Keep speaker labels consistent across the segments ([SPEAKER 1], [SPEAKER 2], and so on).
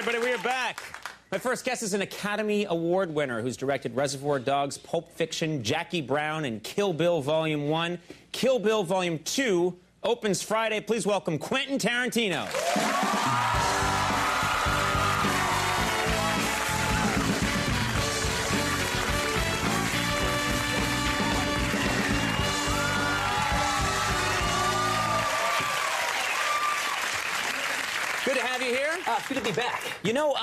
[SPEAKER 1] everybody, we are back. My first guest is an Academy Award winner who's directed Reservoir Dogs, Pulp Fiction, Jackie Brown, and Kill Bill Volume 1. Kill Bill Volume 2 opens Friday. Please welcome Quentin Tarantino. Good to have you here.
[SPEAKER 2] Good to be back.
[SPEAKER 1] You know,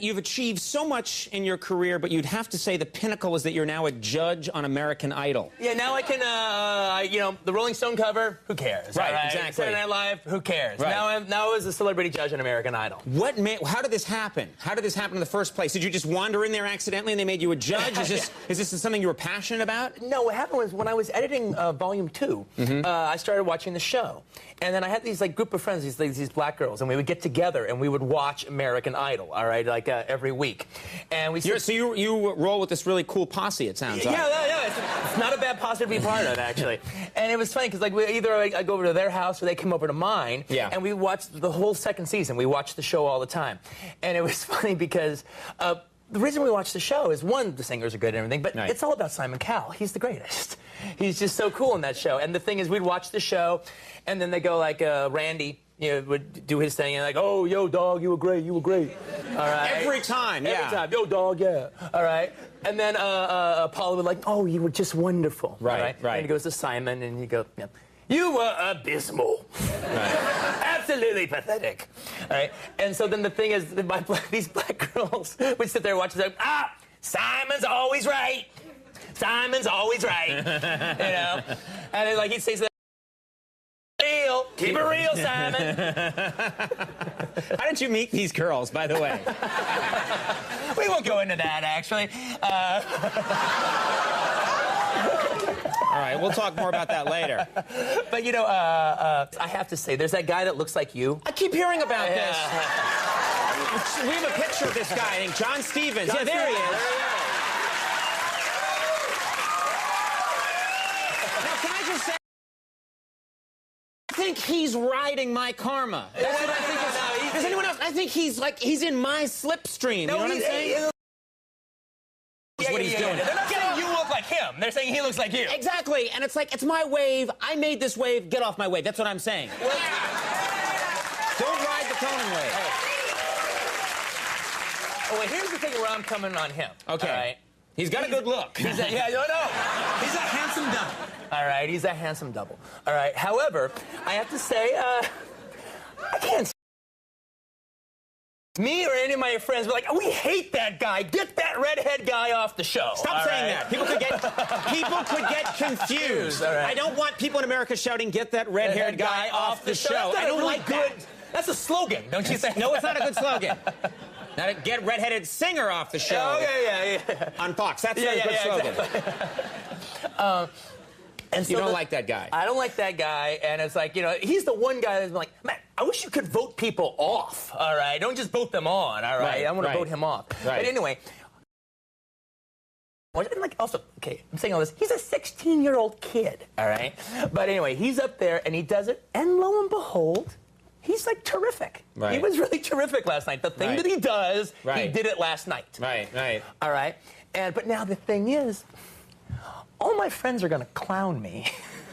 [SPEAKER 1] you've achieved so much in your career, but you'd have to say the pinnacle is that you're now a judge on American Idol.
[SPEAKER 2] Yeah, now I can, you know, the Rolling Stone cover, who cares?
[SPEAKER 1] Right,
[SPEAKER 2] right?
[SPEAKER 1] exactly.
[SPEAKER 2] Saturday Night Live, who cares?
[SPEAKER 1] Right.
[SPEAKER 2] Now I was a celebrity judge on American Idol.
[SPEAKER 1] How did this happen? How did this happen in the first place? Did you just wander in there accidentally and they made you a judge? Is this something you were passionate about?
[SPEAKER 2] No, what happened was when I was editing Volume 2, I started watching the show. And then I had these group of friends, these black girls, and we would get together and we would watch American Idol, all right, every week. And we
[SPEAKER 1] so you roll with this really cool posse, it sounds like.
[SPEAKER 2] Yeah, it's not a bad posse to be part of, actually. And it was funny because either I go over to their house or they come over to mine, and we watched the whole second season. We watched the show all the time. And it was funny because the reason we watch the show is, one, the singers are good and everything, but it's all about Simon Cowell. He's the greatest. He's just so cool in that show. And the thing is, we'd watch the show, and then they go Randy, you know, would do his thing, and like, oh, yo, dog, you were great, All right.
[SPEAKER 1] Every time,
[SPEAKER 2] Every time, yo, dog, yeah. All right. And then Paula would like, oh, you were just wonderful.
[SPEAKER 1] Right.
[SPEAKER 2] And he goes to Simon, and he goes, yeah. You were abysmal. Absolutely pathetic. All right. And so then the thing is, these black girls would sit there and watch and say, Simon's always right. Simon's always right. You know? And he'd say something. Keep it real, Simon.
[SPEAKER 1] How did you meet these girls, by the way?
[SPEAKER 2] We won't go into that, actually.
[SPEAKER 1] All right, we'll talk more about that later.
[SPEAKER 2] But, you know, I have to say, there's that guy that looks like you.
[SPEAKER 1] I keep hearing about this. We have a picture of this guy, I think, John Stevens. Yeah, there he is. Now, can I just say, I think he's riding my karma. That's what I think. Does anyone else? I think he's in my slipstream. You know what I'm saying? That's what he's doing.
[SPEAKER 2] They're not saying you look like him. They're saying he looks like you.
[SPEAKER 1] Exactly. And it's like, it's my wave. I made this wave. Get off my wave. That's what I'm saying. Don't ride the Conan wave.
[SPEAKER 2] Oh, well, here's the thing where I'm coming on him.
[SPEAKER 1] Okay.
[SPEAKER 2] All right?
[SPEAKER 1] He's got a good look.
[SPEAKER 2] He's a handsome double. All right, he's a handsome double. All right. However, I have to say, I can't. Me or any of my friends were like, oh, we hate that guy. Get that redhead guy off the show.
[SPEAKER 1] Stop saying that. People could get confused.
[SPEAKER 2] Right.
[SPEAKER 1] I don't want people in America shouting, get that red-haired guy off the show. I don't like that.
[SPEAKER 2] That's a slogan, don't you think?
[SPEAKER 1] No, it's not a good slogan. Now, get redheaded singer off the show.
[SPEAKER 2] Oh, yeah.
[SPEAKER 1] On Fox. That's a good slogan.
[SPEAKER 2] Exactly. And so
[SPEAKER 1] you don't like that guy.
[SPEAKER 2] I don't like that guy, and it's like, you know, he's the one guy that's like, man, I wish you could vote people off, all right? Don't just vote them on, all right? I want to vote him off.
[SPEAKER 1] Right.
[SPEAKER 2] But anyway, also, okay, I'm saying all this, he's a 16-year-old kid, all right? But anyway, he's up there, and he does it, and lo and behold, he's like terrific.
[SPEAKER 1] Right.
[SPEAKER 2] He was really terrific last night. The thing that he does, he did it last night.
[SPEAKER 1] Right.
[SPEAKER 2] All right? But now the thing is, all my friends are going to clown me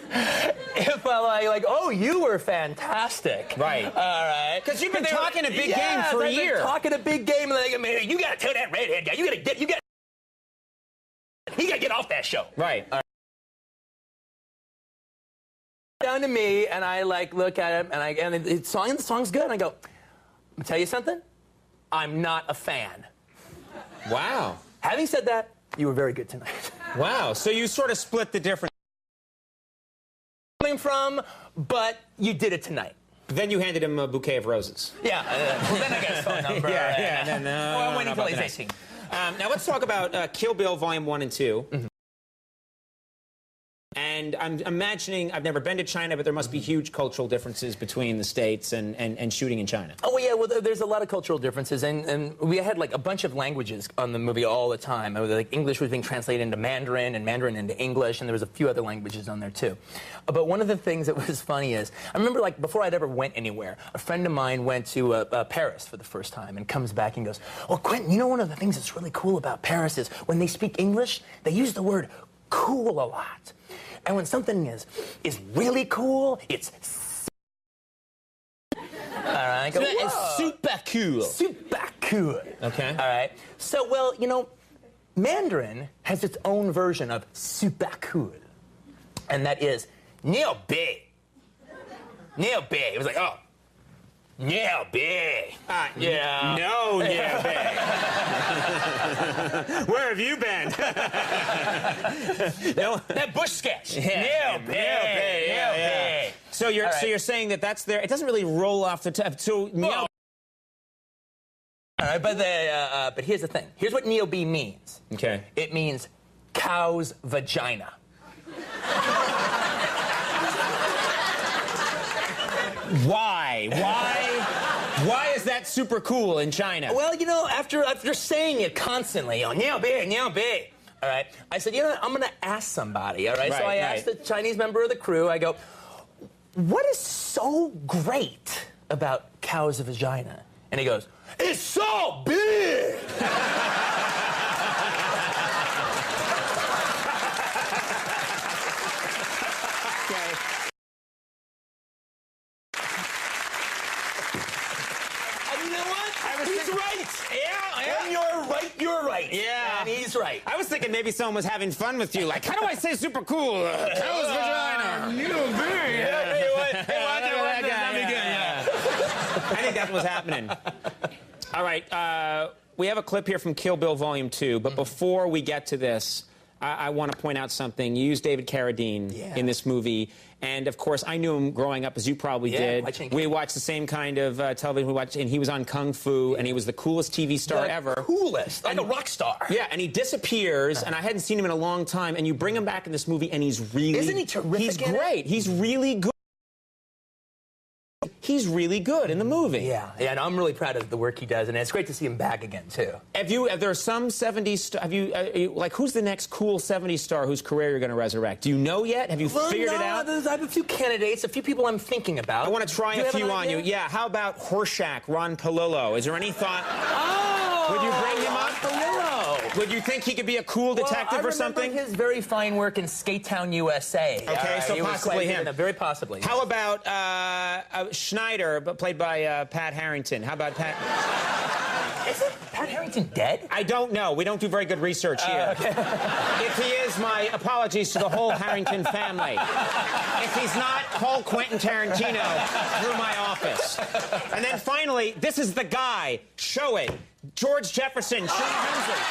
[SPEAKER 2] if I like, oh, you were fantastic.
[SPEAKER 1] Right.
[SPEAKER 2] All right.
[SPEAKER 1] Because you've been talking a big game for a year.
[SPEAKER 2] Talking a big game, and like, man, you got to tell that redhead guy. He got to get off that show.
[SPEAKER 1] Right.
[SPEAKER 2] Down to me, and I look at him, and the song's good, and I go, I'm gonna tell you something. I'm not a fan.
[SPEAKER 1] Wow.
[SPEAKER 2] Having said that, you were very good tonight.
[SPEAKER 1] Wow. So you sort of split the difference.
[SPEAKER 2] Coming from, but you did it tonight.
[SPEAKER 1] Then you handed him a bouquet of roses.
[SPEAKER 2] Yeah. Well, then I got his phone number.
[SPEAKER 1] Well,
[SPEAKER 2] I'm waiting until he's 18.
[SPEAKER 1] Now let's talk about Kill Bill Volume 1 and 2. And And I'm imagining, I've never been to China, but there must be huge cultural differences between the States and shooting in China.
[SPEAKER 2] Oh, yeah, well, there's a lot of cultural differences, and we had, like, a bunch of languages on the movie all the time. Like, English was being translated into Mandarin, and Mandarin into English, and there was a few other languages on there, too. But one of the things that was funny is, I remember, like, before I'd ever went anywhere, a friend of mine went to Paris for the first time and comes back and goes, "Oh, Quentin, you know one of the things that's really cool about Paris is when they speak English, they use the word cool a lot. And when something is really cool, it's all right, I go,
[SPEAKER 1] It's super cool.
[SPEAKER 2] super cool.
[SPEAKER 1] Okay.
[SPEAKER 2] All right. So, well, you know, Mandarin has its own version of super cool. And that is, Niao Bei. Niao Bei. It was like, oh, Niao Bei. Yeah.
[SPEAKER 1] No, Niao Bei. Where have you been? No.
[SPEAKER 2] That Bush sketch.
[SPEAKER 1] Yeah.
[SPEAKER 2] Niao Bei. Niao Bei.
[SPEAKER 1] So you're
[SPEAKER 2] right.
[SPEAKER 1] so you're saying that that's there. It doesn't really roll off the top. So Niao.
[SPEAKER 2] All right, but here's the thing. Here's what Niao Bei means.
[SPEAKER 1] Okay.
[SPEAKER 2] It means cow's vagina.
[SPEAKER 1] Why? Why is that super cool in China?
[SPEAKER 2] Well, you know, after saying it constantly, you know, Niao Bei, Niao Bei. All right, I said, you know, I'm going to ask somebody. All right, so I asked the Chinese member of the crew. I go, what is so great about cow's vagina? And he goes, it's so big. He's right. Yeah, and you're right.
[SPEAKER 1] Yeah.
[SPEAKER 2] And he's right.
[SPEAKER 1] I was thinking maybe someone was having fun with you. Like, how do I say super cool? Cow's vagina. I think that's what's happening. All right, we have a clip here from Kill Bill Volume 2, but before we get to this, I want to point out something. You used David Carradine in this movie, and of course, I knew him growing up, as you probably did. We watched the same kind of television we watched, and he was on Kung Fu, and he was the coolest TV star ever.
[SPEAKER 2] Coolest, like a rock star.
[SPEAKER 1] Yeah, and he disappears, and I hadn't seen him in a long time, and you bring him back in this movie, and he's really...
[SPEAKER 2] Isn't he terrific?
[SPEAKER 1] He's great. He's really good. He's really good in the movie.
[SPEAKER 2] Yeah, and I'm really proud of the work he does, and it's great to see him back again, too.
[SPEAKER 1] Have there some 70s... like, who's the next cool 70s star whose career you're going to resurrect? Do you know yet? Have you figured it out?
[SPEAKER 2] I have a few candidates, a few people I'm thinking about.
[SPEAKER 1] I want to try a few on you. Yeah, how about Horshack, Ron Palillo? Is there any thought...
[SPEAKER 2] Oh!
[SPEAKER 1] Would you bring him up?
[SPEAKER 2] Palillo!
[SPEAKER 1] Would you think he could be a cool detective or something?
[SPEAKER 2] I remember his very fine work in Skate Town, USA.
[SPEAKER 1] Okay, so possibly him.
[SPEAKER 2] Very possibly.
[SPEAKER 1] How about Schneider, but played by Pat Harrington? How about Pat...
[SPEAKER 2] Isn't Pat Harrington dead?
[SPEAKER 1] I don't know. We don't do very good research here.
[SPEAKER 2] Okay.
[SPEAKER 1] If he is, my apologies to the whole Harrington family. If he's not, call Quentin Tarantino through my office. And then finally, this is the guy. Show it. George Jefferson. Sherman Hemsley.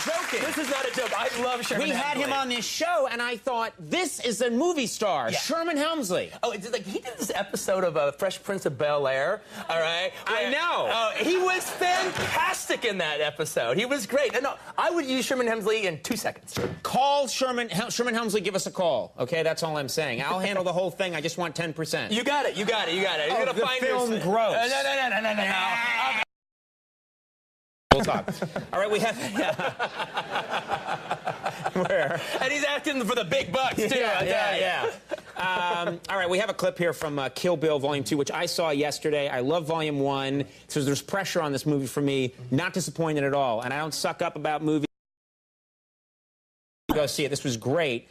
[SPEAKER 1] Joking.
[SPEAKER 2] This is not a joke. I love Sherman Hemsley.
[SPEAKER 1] We had him on this show, and I thought, this is a movie star, Sherman Hemsley.
[SPEAKER 2] Oh, it's like he did this episode of Fresh Prince of Bel-Air, all right?
[SPEAKER 1] I know.
[SPEAKER 2] He was fantastic in that episode. He was great. And no, I would use Sherman Hemsley in 2 seconds. Call
[SPEAKER 1] Sherman Hemsley, give us a call, okay? That's all I'm saying. I'll handle the whole thing. I just want 10%.
[SPEAKER 2] You got it. You're gonna
[SPEAKER 1] the
[SPEAKER 2] find
[SPEAKER 1] film
[SPEAKER 2] your...
[SPEAKER 1] gross.
[SPEAKER 2] No.
[SPEAKER 1] We'll talk. All right, we have... Where?
[SPEAKER 2] And he's asking for the big bucks, too.
[SPEAKER 1] Yeah. All right, we have a clip here from Kill Bill Volume 2, which I saw yesterday. I love Volume 1. So there's pressure on this movie for me. Not disappointed at all. And I don't suck up about movies. Go see it. This was great.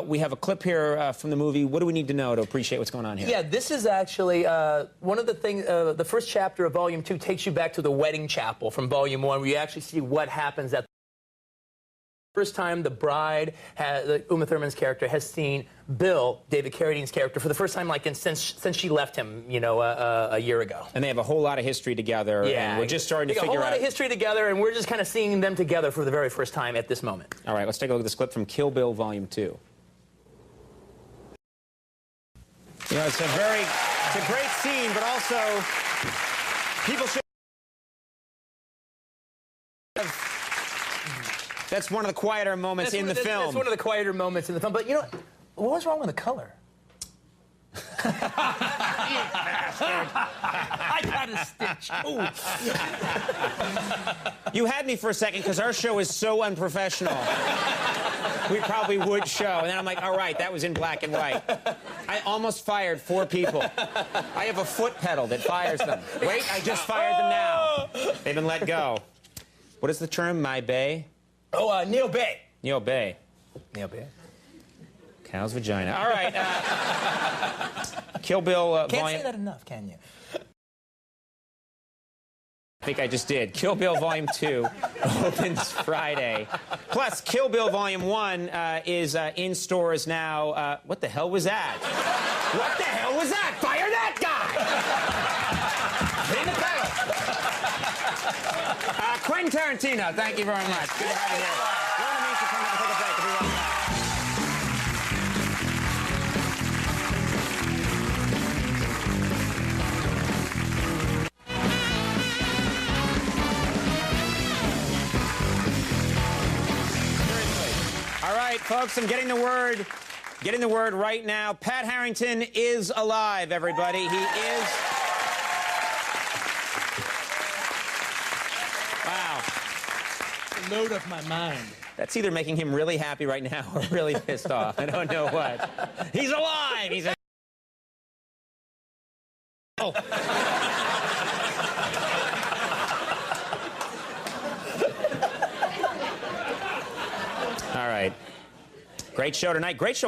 [SPEAKER 1] We have a clip here from the movie. What do we need to know to appreciate what's going on here?
[SPEAKER 2] Yeah, this is actually one of the things, the first chapter of Volume 2 takes you back to the wedding chapel from Volume 1, where you actually see what happens at the first time the bride, Uma Thurman's character, has seen Bill, David Carradine's character, for the first time since she left him, you know, a year ago.
[SPEAKER 1] And they have a whole lot of history together.
[SPEAKER 2] Yeah.
[SPEAKER 1] And we're just starting to figure out...
[SPEAKER 2] a whole lot of history together, and we're just kind of seeing them together for the very first time at this moment.
[SPEAKER 1] All right, let's take a look at this clip from Kill Bill Volume 2. You know, it's a great scene, but also people should have That's one of the quieter moments in the film.
[SPEAKER 2] That's one of the quieter moments in the film. But you know, what was wrong with the color? I got a stitch. Ooh.
[SPEAKER 1] You had me for a second because our show is so unprofessional. We probably would show. And then I'm like, all right, that was in black and white. I almost fired 4 people. I have a foot pedal that fires them. Wait, I just fired them now. They've been let go. What is the term? My bay?
[SPEAKER 2] Oh, Neil Bay.
[SPEAKER 1] Neil Bay.
[SPEAKER 2] Neil Bay.
[SPEAKER 1] Cow's vagina. All right. Kill Bill
[SPEAKER 2] Can't
[SPEAKER 1] volume...
[SPEAKER 2] say that enough, can you?
[SPEAKER 1] I think I just did. Kill Bill Volume 2 opens Friday. Plus, Kill Bill Volume 1 is in stores now. What the hell was that? What the hell was that? Fire that guy! In the pedal. Quentin Tarantino, thank you very much. Good to have you here. We're on the means to come up and take a break. We'll be right back. All right, folks, I'm getting the word right now. Pat Harrington is alive, everybody. He is. Wow.
[SPEAKER 2] The load of my mind.
[SPEAKER 1] That's either making him really happy right now or really pissed off. I don't know what. He's alive! He's a... Oh. All right. Great show tonight. Great show.